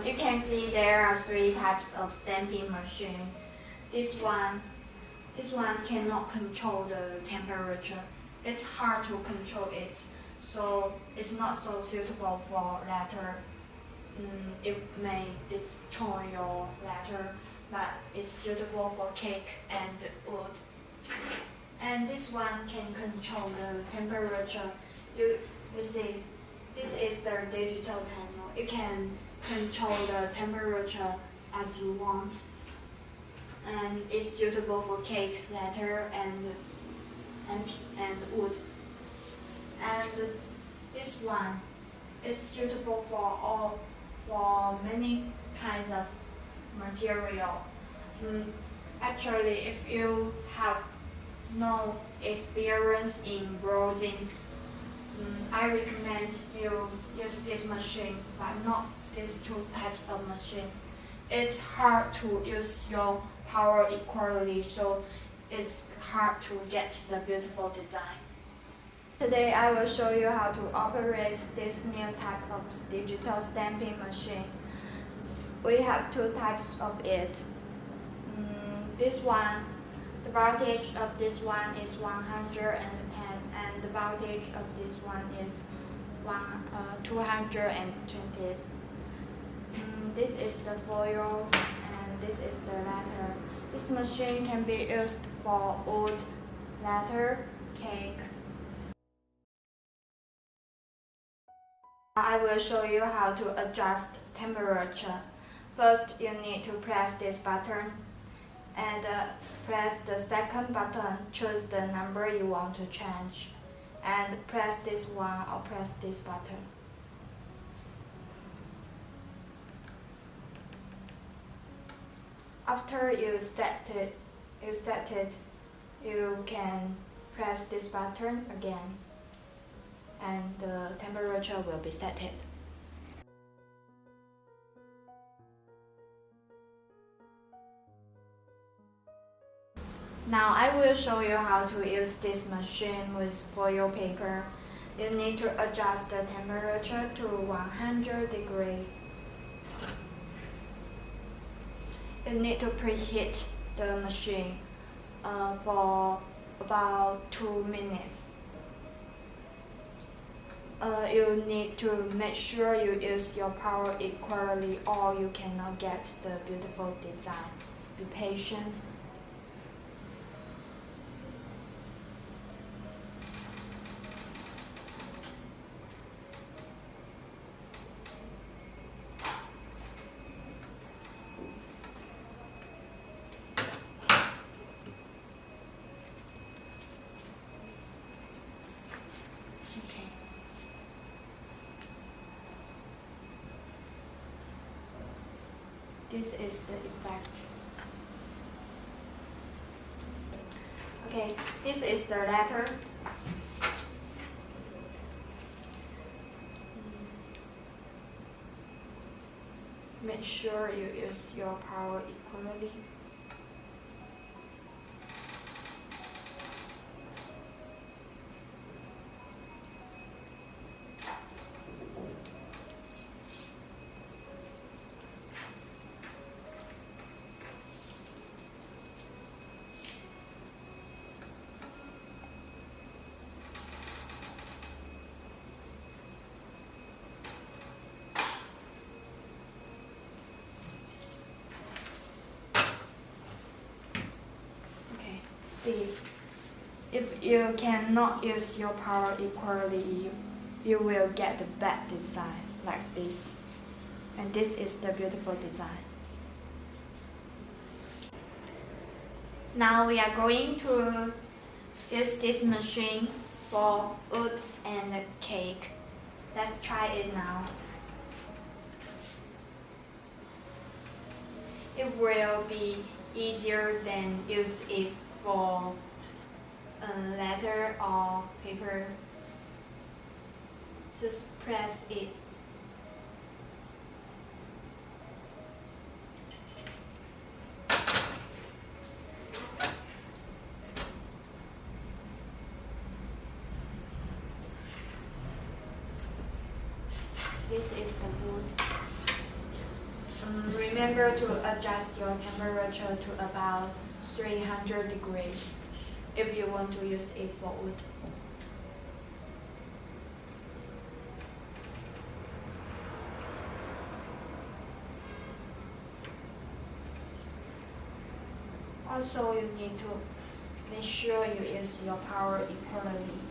You can see there are 3 types of stamping machine. This one cannot control the temperature. It's hard to control it, so it's not so suitable for letter. It may destroy your letter, but it's suitable for cake and wood. And this one can control the temperature. You see, this is the digital panel. You can control the temperature as you want. And it's suitable for cake, letter, and wood. And this one is suitable for many kinds of material. Actually, if you have no experience in bronzing, I recommend you use this machine, but not these 2 types of machine. It's hard to use your power equally, so it's hard to get the beautiful design. Today I will show you how to operate this new type of digital stamping machine. We have 2 types of it. This one, the voltage of this one is 110, and the voltage of this one is 220. This is the foil, and this is the letter. This machine can be used for wood, letter, cake. I will show you how to adjust temperature. First, you need to press this button, and press the second button, choose the number you want to change, and press this one or press this button. After you set it, you can press this button again, and the temperature will be set. Now I will show you how to use this machine with foil paper. You need to adjust the temperature to 100 degrees. You need to preheat the machine for about 2 minutes. You need to make sure you use your power equally, or you cannot get the beautiful design. Be patient. This is the effect. Okay, this is the letter. Make sure you use your power equally. If you cannot use your power equally, you will get a bad design like this. And this is the beautiful design. Now we are going to use this machine for wood and cake. Let's try it now. It will be easier than use it for letter or paper. Just press it. This is the wood. Remember to adjust your temperature to about 300 degrees if you want to use it for wood. Also, you need to make sure you use your power equally.